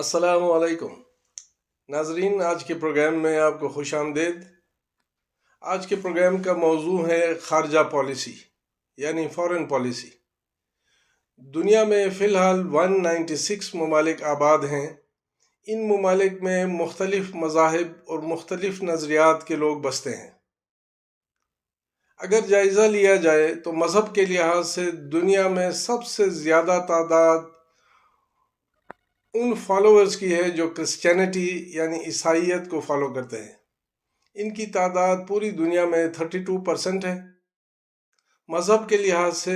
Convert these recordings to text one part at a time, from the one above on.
السلام علیکم ناظرین، آج کے پروگرام میں آپ کو خوش آمدید۔ آج کے پروگرام کا موضوع ہے خارجہ پالیسی یعنی فارن پالیسی۔ دنیا میں فی الحال 196 ممالک آباد ہیں۔ ان ممالک میں مختلف مذاہب اور مختلف نظریات کے لوگ بستے ہیں۔ اگر جائزہ لیا جائے تو مذہب کے لحاظ سے دنیا میں سب سے زیادہ تعداد ان فالوورز کی ہے جو کرسچینٹی یعنی عیسائیت کو فالو کرتے ہیں۔ ان کی تعداد پوری دنیا میں 32% ہے۔ مذہب کے لحاظ سے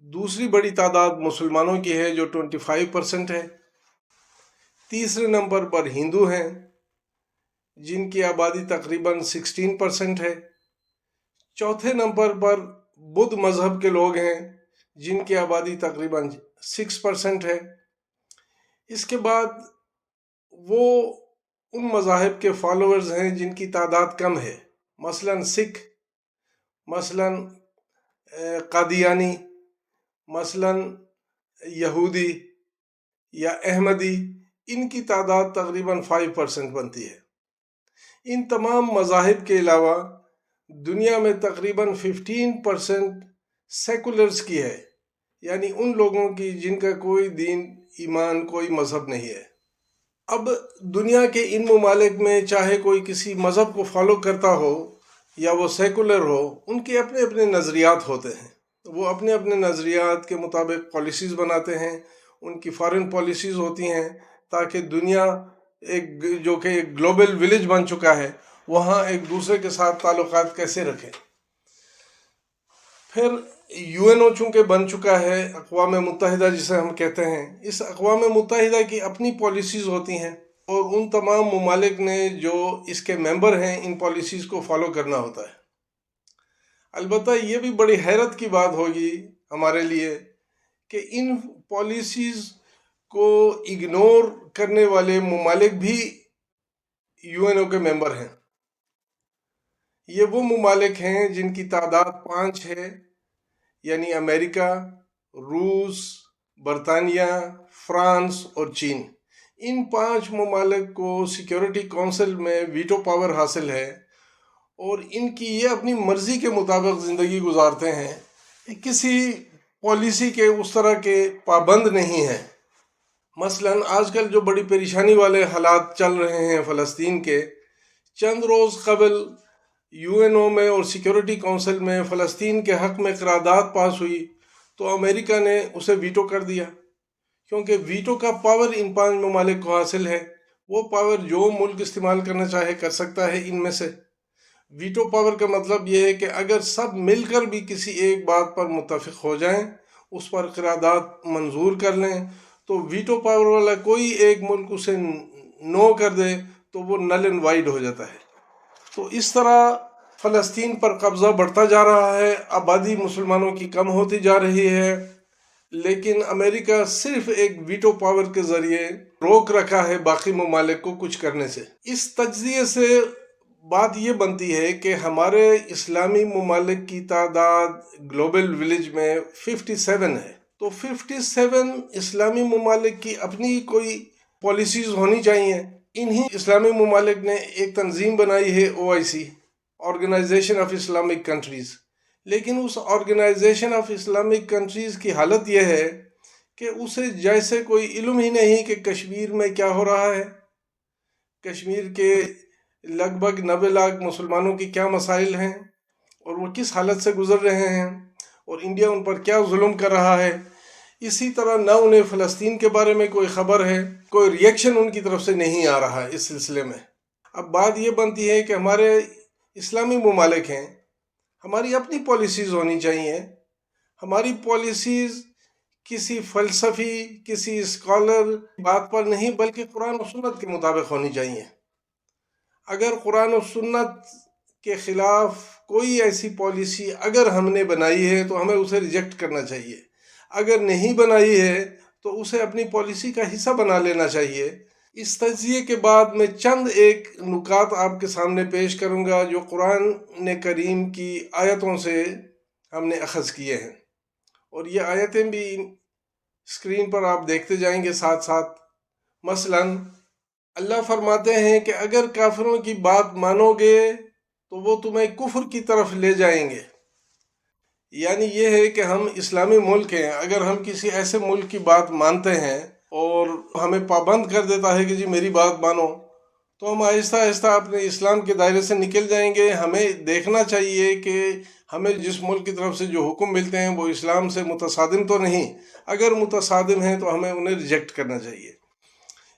دوسری بڑی تعداد مسلمانوں کی ہے جو 25% ہے۔ تیسرے نمبر پر ہندو ہیں جن کی آبادی تقریباً 16% ہے۔ چوتھے نمبر پر بدھ مذہب کے لوگ ہیں جن کی آبادی تقریباً 6% ہے۔ اس کے بعد وہ ان مذاہب کے فالوورز ہیں جن کی تعداد کم ہے، مثلاً سکھ، مثلاً قادیانی، مثلاً یہودی یا احمدی۔ ان کی تعداد تقریباً 5% بنتی ہے۔ ان تمام مذاہب کے علاوہ دنیا میں تقریباً 15% سیکولرز کی ہے، یعنی ان لوگوں کی جن کا کوئی دین، ایمان، کوئی مذہب نہیں ہے۔ اب دنیا کے ان ممالک میں چاہے کوئی کسی مذہب کو فالو کرتا ہو یا وہ سیکولر ہو، ان کے اپنے اپنے نظریات ہوتے ہیں۔ وہ اپنے اپنے نظریات کے مطابق پالیسیز بناتے ہیں۔ ان کی فارن پالیسیز ہوتی ہیں تاکہ دنیا جو کہ ایک گلوبل ولیج بن چکا ہے، وہاں ایک دوسرے کے ساتھ تعلقات کیسے رکھیں۔ پھر UN چونکہ بن چکا ہے، اقوام متحدہ جسے ہم کہتے ہیں، اس اقوام متحدہ کی اپنی پالیسیز ہوتی ہیں اور ان تمام ممالک نے جو اس کے ممبر ہیں ان پالیسیز کو فالو کرنا ہوتا ہے۔ البتہ یہ بھی بڑی حیرت کی بات ہوگی ہمارے لیے کہ ان پالیسیز کو اگنور کرنے والے ممالک بھی UN کے ممبر ہیں۔ یہ وہ ممالک ہیں جن کی تعداد 5 ہے، یعنی امریکہ، روس، برطانیہ، فرانس اور چین۔ ان 5 ممالک کو سیکیورٹی کونسل میں ویٹو پاور حاصل ہے اور ان کی یہ اپنی مرضی کے مطابق زندگی گزارتے ہیں، کسی پالیسی کے اس طرح کے پابند نہیں ہیں۔ مثلاً آج کل جو بڑی پریشانی والے حالات چل رہے ہیں فلسطین کے، چند روز قبل UN میں اور سیکیورٹی کونسل میں فلسطین کے حق میں قرارداد پاس ہوئی تو امریکہ نے اسے ویٹو کر دیا، کیونکہ ویٹو کا پاور ان 5 ممالک کو حاصل ہے۔ وہ پاور جو ملک استعمال کرنا چاہے کر سکتا ہے ان میں سے۔ ویٹو پاور کا مطلب یہ ہے کہ اگر سب مل کر بھی کسی ایک بات پر متفق ہو جائیں، اس پر قرارداد منظور کر لیں، تو ویٹو پاور والا کوئی ایک ملک اسے نو کر دے تو وہ نل اینڈ وائڈ ہو جاتا ہے۔ تو اس طرح فلسطین پر قبضہ بڑھتا جا رہا ہے، آبادی مسلمانوں کی کم ہوتی جا رہی ہے، لیکن امریکہ صرف ایک ویٹو پاور کے ذریعے روک رکھا ہے باقی ممالک کو کچھ کرنے سے۔ اس تجزیے سے بات یہ بنتی ہے کہ ہمارے اسلامی ممالک کی تعداد گلوبل ولیج میں 57 ہے، تو 57 اسلامی ممالک کی اپنی کوئی پالیسیز ہونی چاہیے۔ انہی اسلامی ممالک نے ایک تنظیم بنائی ہے OIC، organization of Islamic countries, لیکن اس آرگنائزیشن آف اسلامک کنٹریز کی حالت یہ ہے کہ اسے جیسے کوئی علم ہی نہیں کہ کشمیر میں کیا ہو رہا ہے، کشمیر کے لگ بھگ 90 لاکھ مسلمانوں کی کیا مسائل ہیں اور وہ کس حالت سے گزر رہے ہیں اور انڈیا ان پر کیا ظلم کر رہا ہے۔ اسی طرح نہ انہیں فلسطین کے بارے میں کوئی خبر ہے، کوئی ریئیکشن ان کی طرف سے نہیں آ رہا ہے اس سلسلے میں۔ اب بات یہ بنتی ہے کہ ہمارے اسلامی ممالک ہیں، ہماری اپنی پالیسیز ہونی چاہیے۔ ہماری پالیسیز کسی فلسفی، کسی اسکالر بات پر نہیں بلکہ قرآن و سنت کے مطابق ہونی چاہیے۔ اگر قرآن و سنت کے خلاف کوئی ایسی پالیسی اگر ہم نے بنائی ہے تو ہمیں اسے ریجیکٹ کرنا چاہیے، اگر نہیں بنائی ہے تو اسے اپنی پالیسی کا حصہ بنا لینا چاہیے۔ اس تجزیے کے بعد میں چند ایک نکات آپ کے سامنے پیش کروں گا جو قرآن کریم کی آیتوں سے ہم نے اخذ کیے ہیں، اور یہ آیتیں بھی اسکرین پر آپ دیکھتے جائیں گے ساتھ ساتھ۔ مثلاً اللہ فرماتے ہیں کہ اگر کافروں کی بات مانو گے تو وہ تمہیں کفر کی طرف لے جائیں گے. یعنی یہ ہے کہ ہم اسلامی ملک ہیں، اگر ہم کسی ایسے ملک کی بات مانتے ہیں اور ہمیں پابند کر دیتا ہے کہ جی میری بات مانو، تو ہم آہستہ آہستہ اپنے اسلام کے دائرے سے نکل جائیں گے. ہمیں دیکھنا چاہیے کہ ہمیں جس ملک کی طرف سے جو حکم ملتے ہیں وہ اسلام سے متصادم تو نہیں. اگر متصادم ہیں تو ہمیں انہیں ریجیکٹ کرنا چاہیے.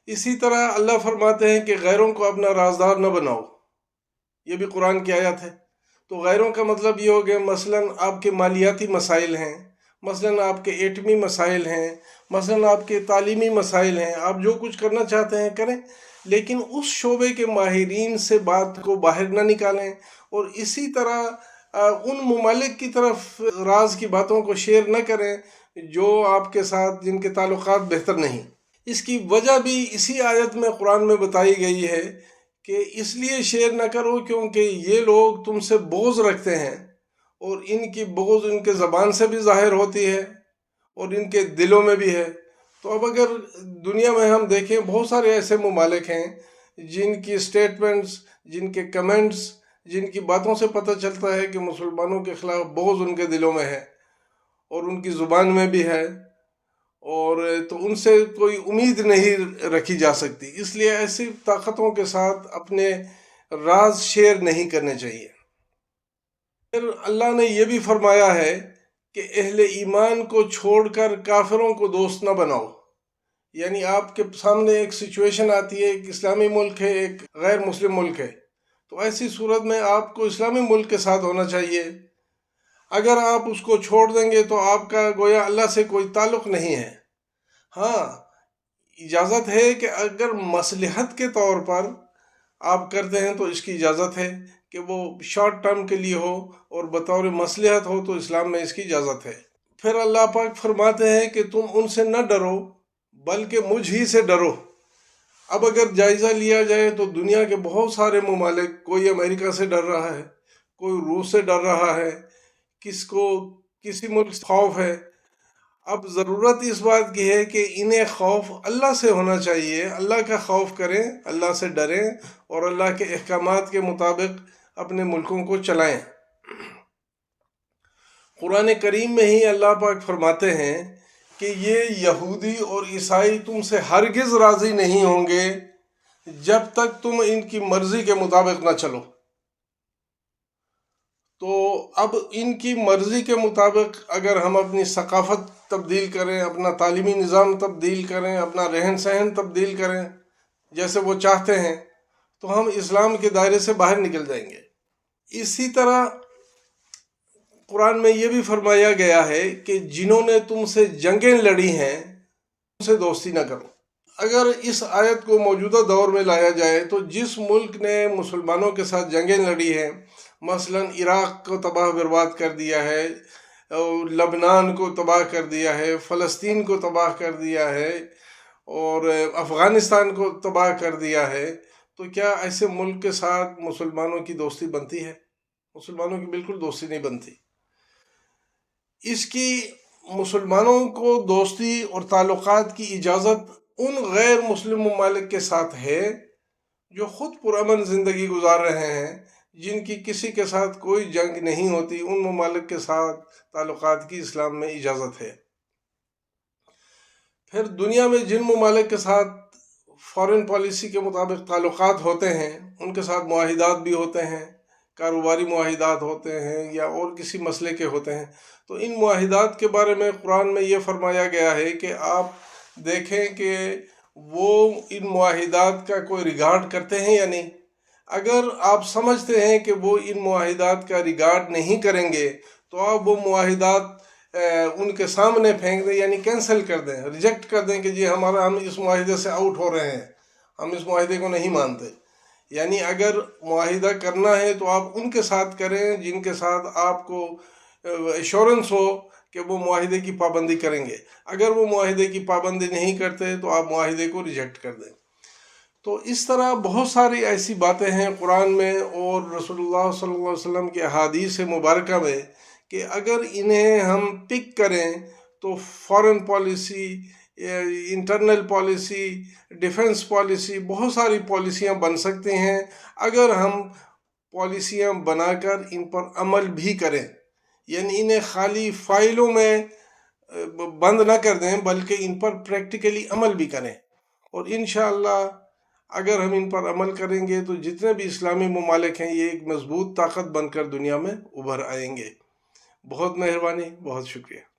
اسی طرح اللہ فرماتے ہیں کہ غیروں کو اپنا رازدار نہ بناؤ. یہ بھی قرآن کی آیت ہے. تو غیروں کا مطلب یہ ہو گیا مثلاً آپ کے مالیاتی مسائل ہیں، مثلاً آپ کے ایٹمی مسائل ہیں، مثلاً آپ کے تعلیمی مسائل ہیں، آپ جو کچھ کرنا چاہتے ہیں کریں، لیکن اس شعبے کے ماہرین سے بات کو باہر نہ نکالیں. اور اسی طرح ان ممالک کی طرف راز کی باتوں کو شیئر نہ کریں جو آپ کے ساتھ جن کے تعلقات بہتر نہیں. اس کی وجہ بھی اسی آیت میں قرآن میں بتائی گئی ہے کہ اس لیے شیئر نہ کرو کیونکہ یہ لوگ تم سے بغض رکھتے ہیں، اور ان کی بغض ان کے زبان سے بھی ظاہر ہوتی ہے اور ان کے دلوں میں بھی ہے. تو اب اگر دنیا میں ہم دیکھیں بہت سارے ایسے ممالک ہیں جن کی سٹیٹمنٹس، جن کے کمنٹس، جن کی باتوں سے پتہ چلتا ہے کہ مسلمانوں کے خلاف بغض ان کے دلوں میں ہے اور ان کی زبان میں بھی ہے، اور تو ان سے کوئی امید نہیں رکھی جا سکتی. اس لیے ایسی طاقتوں کے ساتھ اپنے راز شیئر نہیں کرنے چاہیے. پھر اللہ نے یہ بھی فرمایا ہے کہ اہل ایمان کو چھوڑ کر کافروں کو دوست نہ بناؤ. یعنی آپ کے سامنے ایک سچویشن آتی ہے، ایک اسلامی ملک ہے، ایک غیر مسلم ملک ہے، تو ایسی صورت میں آپ کو اسلامی ملک کے ساتھ ہونا چاہیے. اگر آپ اس کو چھوڑ دیں گے تو آپ کا گویا اللہ سے کوئی تعلق نہیں ہے. ہاں، اجازت ہے کہ اگر مصلحت کے طور پر آپ کرتے ہیں تو اس کی اجازت ہے کہ وہ شارٹ ٹرم کے لیے ہو اور بطور مصلحت ہو، تو اسلام میں اس کی اجازت ہے. پھر اللہ پاک فرماتے ہیں کہ تم ان سے نہ ڈرو بلکہ مجھ ہی سے ڈرو. اب اگر جائزہ لیا جائے تو دنیا کے بہت سارے ممالک، کوئی امریکہ سے ڈر رہا ہے، کوئی روس سے ڈر رہا ہے، کس کو کسی ملک سے خوف ہے. اب ضرورت اس بات کی ہے کہ انہیں خوف اللہ سے ہونا چاہیے. اللہ کا خوف کریں، اللہ سے ڈریں اور اللہ کے احکامات کے مطابق اپنے ملکوں کو چلائیں. قرآن کریم میں ہی اللہ پاک فرماتے ہیں کہ یہ یہودی اور عیسائی تم سے ہرگز راضی نہیں ہوں گے جب تک تم ان کی مرضی کے مطابق نہ چلو. تو اب ان کی مرضی کے مطابق اگر ہم اپنی ثقافت تبدیل کریں، اپنا تعلیمی نظام تبدیل کریں، اپنا رہن سہن تبدیل کریں جیسے وہ چاہتے ہیں، تو ہم اسلام کے دائرے سے باہر نکل جائیں گے. اسی طرح قرآن میں یہ بھی فرمایا گیا ہے کہ جنہوں نے تم سے جنگیں لڑی ہیں ان سے دوستی نہ کرو. اگر اس آیت کو موجودہ دور میں لایا جائے تو جس ملک نے مسلمانوں کے ساتھ جنگیں لڑی ہیں، مثلاً عراق کو تباہ برباد کر دیا ہے، لبنان کو تباہ کر دیا ہے، فلسطین کو تباہ کر دیا ہے، اور افغانستان کو تباہ کر دیا ہے، تو کیا ایسے ملک کے ساتھ مسلمانوں کی دوستی بنتی ہے؟ مسلمانوں کی بالکل دوستی نہیں بنتی. اس کی مسلمانوں کو دوستی اور تعلقات کی اجازت ان غیر مسلم ممالک کے ساتھ ہے جو خود پرامن زندگی گزار رہے ہیں، جن کی کسی کے ساتھ کوئی جنگ نہیں ہوتی. ان ممالک کے ساتھ تعلقات کی اسلام میں اجازت ہے. پھر دنیا میں جن ممالک کے ساتھ فارن پالیسی کے مطابق تعلقات ہوتے ہیں، ان کے ساتھ معاہدات بھی ہوتے ہیں، کاروباری معاہدات ہوتے ہیں یا اور کسی مسئلے کے ہوتے ہیں، تو ان معاہدات کے بارے میں قرآن میں یہ فرمایا گیا ہے کہ آپ دیکھیں کہ وہ ان معاہدات کا کوئی ریگارڈ کرتے ہیں یا نہیں. اگر آپ سمجھتے ہیں کہ وہ ان معاہدات کا ریگارڈ نہیں کریں گے تو آپ وہ معاہدات ان کے سامنے پھینک دیں، یعنی کینسل کر دیں، ریجیکٹ کر دیں کہ جی ہم اس معاہدے سے آؤٹ ہو رہے ہیں، ہم اس معاہدے کو نہیں مانتے. یعنی اگر معاہدہ کرنا ہے تو آپ ان کے ساتھ کریں جن کے ساتھ آپ کو ایشورنس ہو کہ وہ معاہدے کی پابندی کریں گے. اگر وہ معاہدے کی پابندی نہیں کرتے تو آپ معاہدے کو ریجیکٹ کر دیں. تو اس طرح بہت ساری ایسی باتیں ہیں قرآن میں اور رسول اللہ صلی اللہ علیہ وسلم کے احادیث مبارکہ میں کہ اگر انہیں ہم پک کریں تو foreign policy internal policy, defence policy, بہت ساری پالیسیاں بن سکتی ہیں اگر ہم پالیسیاں بنا کر ان پر عمل بھی کریں، یعنی انہیں خالی فائلوں میں بند نہ کر دیں بلکہ ان پر پریکٹیکلی عمل بھی کریں۔ اور انشاءاللہ اگر ہم ان پر عمل کریں گے تو جتنے بھی اسلامی ممالک ہیں یہ ایک مضبوط طاقت بن کر دنیا میں ابھر آئیں گے۔ بہت مہربانی، بہت شکریہ۔